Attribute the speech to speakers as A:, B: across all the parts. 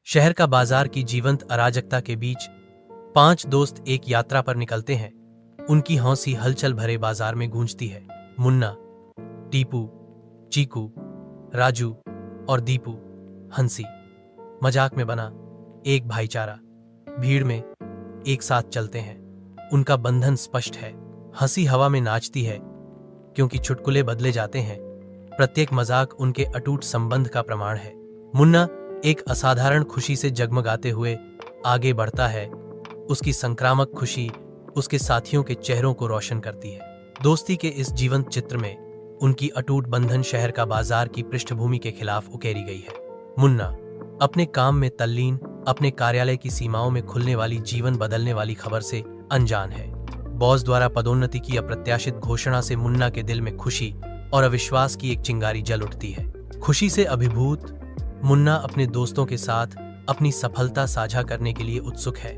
A: शहर का बाजार की जीवंत अराजकता के बीच 5 दोस्त एक यात्रा पर निकलते हैं। उनकी हौसी हलचल भरे बाजार में गूंजती है। मुन्ना, टीपू, चीकू, राजू और दीपू, हंसी मजाक में बना एक भाईचारा भीड़ में एक साथ चलते हैं। उनका बंधन स्पष्ट है। हंसी हवा में नाचती है क्योंकि चुटकुले बदले जाते हैं। प्रत्येक मजाक उनके अटूट संबंध का प्रमाण है। मुन्ना एक असाधारण खुशी से जगमगाते हुए आगे बढ़ता है। उसकी संक्रामक खुशी उसके साथियों के चेहरों को रोशन करती है। दोस्ती के इस जीवंत चित्र में उनकी अटूट बंधन शहर का बाजार की पृष्ठभूमि के खिलाफ उकेरी गई है। मुन्ना अपने काम में तल्लीन, अपने कार्यालय की सीमाओं में खुलने वाली जीवन बदलने वाली खबर से अनजान है। बॉस द्वारा पदोन्नति की अप्रत्याशित घोषणा से मुन्ना के दिल में खुशी और अविश्वास की एक चिंगारी जल उठती है। खुशी से अभिभूत मुन्ना अपने दोस्तों के साथ अपनी सफलता साझा करने के लिए उत्सुक है,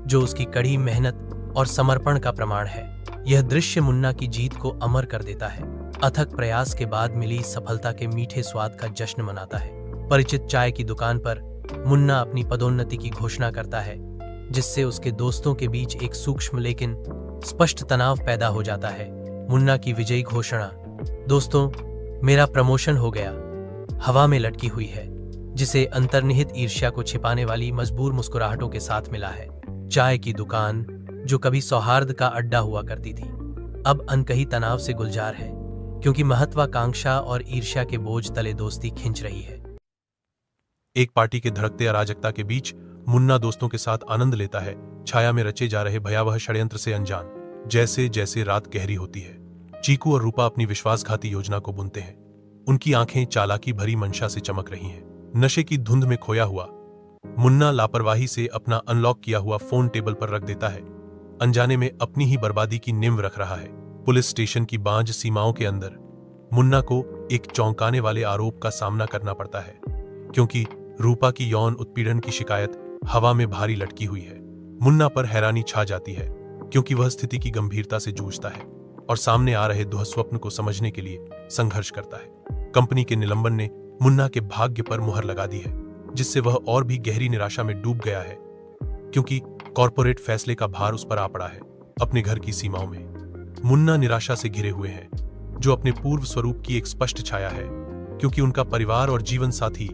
A: जो उसकी कड़ी मेहनत और समर्पण का प्रमाण है। यह दृश्य मुन्ना की जीत को अमर कर देता है। अथक प्रयास के बाद मिली सफलता के मीठे स्वाद का जश्न मनाता है। परिचित चाय की दुकान पर मुन्ना अपनी पदोन्नति की घोषणा करता है, जिससे उसके दोस्तों के बीच एक सूक्ष्म लेकिन स्पष्ट तनाव पैदा हो जाता है। मुन्ना की विजयी घोषणा, दोस्तों मेरा प्रमोशन हो गया, हवा में लटकी हुई है, जिसे अंतर्निहित ईर्ष्या को छिपाने वाली मजबूर मुस्कुराहटों के साथ मिला है। चाय की दुकान, जो कभी सौहार्द का अड्डा हुआ करती थी, अब अनकही तनाव से गुलजार है, क्योंकि महत्वाकांक्षा और ईर्ष्या के बोझ तले दोस्ती खिंच रही है।
B: एक पार्टी के धड़कते अराजकता के बीच मुन्ना दोस्तों के साथ आनंद लेता है, छाया में रचे जा रहे भयावह षड्यंत्र से अनजान। जैसे जैसे रात गहरी होती है, चीकू और रूपा अपनी विश्वासघाती योजना को बुनते हैं। उनकी आंखें चालाकी भरी मंशा से चमक रही हैं। नशे की धुंध में खोया हुआ मुन्ना लापरवाही से अपना अनलॉक किया हुआ फोन टेबल पर रख देता है। अनजाने में अपनी ही बर्बादी की नींव रख रहा है। पुलिस स्टेशन की बांझ सीमाओं के अंदर मुन्ना को एक चौंकाने वाले आरोप का सामना करना पड़ता है, क्योंकि रूपा की यौन उत्पीड़न की शिकायत हवा में भारी लटकी हुई है। मुन्ना पर हैरानी छा जाती है, क्योंकि वह स्थिति की गंभीरता से जूझता है और सामने आ रहे दुःस्वप्न को समझने के लिए संघर्ष करता है। कंपनी के निलंबन ने मुन्ना के भाग्य पर मुहर लगा दी है, जिससे वह और भी गहरी निराशा में डूब गया है, क्योंकि कॉर्पोरेट फैसले का भार उस पर आ पड़ा है। अपने घर की सीमाओं में मुन्ना निराशा से घिरे हुए हैं, जो अपने पूर्व स्वरूप की एक स्पष्ट छाया है, क्योंकि उनका परिवार और जीवन साथी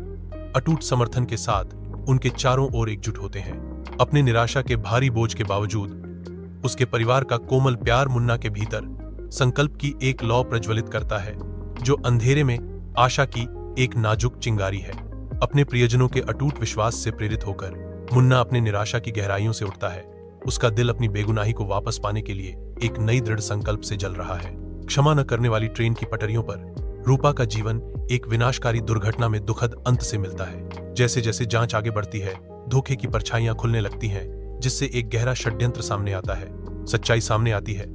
B: अटूट समर्थन के साथ उनके चारों ओर एकजुट होते हैं। अपने निराशा के भारी बोझ के बावजूद उसके परिवार का कोमल प्यार मुन्ना के भीतर संकल्प की एक लौ प्रज्वलित करता है, जो अंधेरे में आशा की एक नाजुक चिंगारी है। अपने प्रियजनों के अटूट विश्वास से प्रेरित होकर मुन्ना अपने निराशा की गहराइयों से उठता है। उसका दिल अपनी बेगुनाही को वापस पाने के लिए एक नई दृढ़ संकल्प से जल रहा है। क्षमा न करने वाली ट्रेन की पटरियों पर रूपा का जीवन एक विनाशकारी दुर्घटना में दुखद अंत से मिलता है। जैसे जैसे जांच आगे बढ़ती है, धोखे की परछाइयां खुलने लगती हैं, जिससे एक गहरा षड्यंत्र सामने आता है। सच्चाई सामने आती है,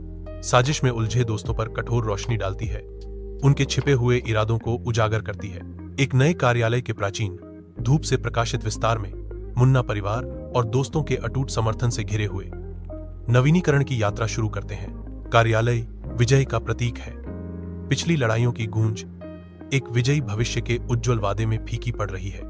B: साजिश में उलझे दोस्तों पर कठोर रोशनी डालती है, उनके छिपे हुए इरादों को उजागर करती है। एक नए कार्यालय के प्राचीन धूप से प्रकाशित विस्तार में मुन्ना परिवार और दोस्तों के अटूट समर्थन से घिरे हुए नवीनीकरण की यात्रा शुरू करते हैं। कार्यालय विजय का प्रतीक है। पिछली लड़ाइयों की गूंज एक विजयी भविष्य के उज्जवल वादे में फीकी पड़ रही है।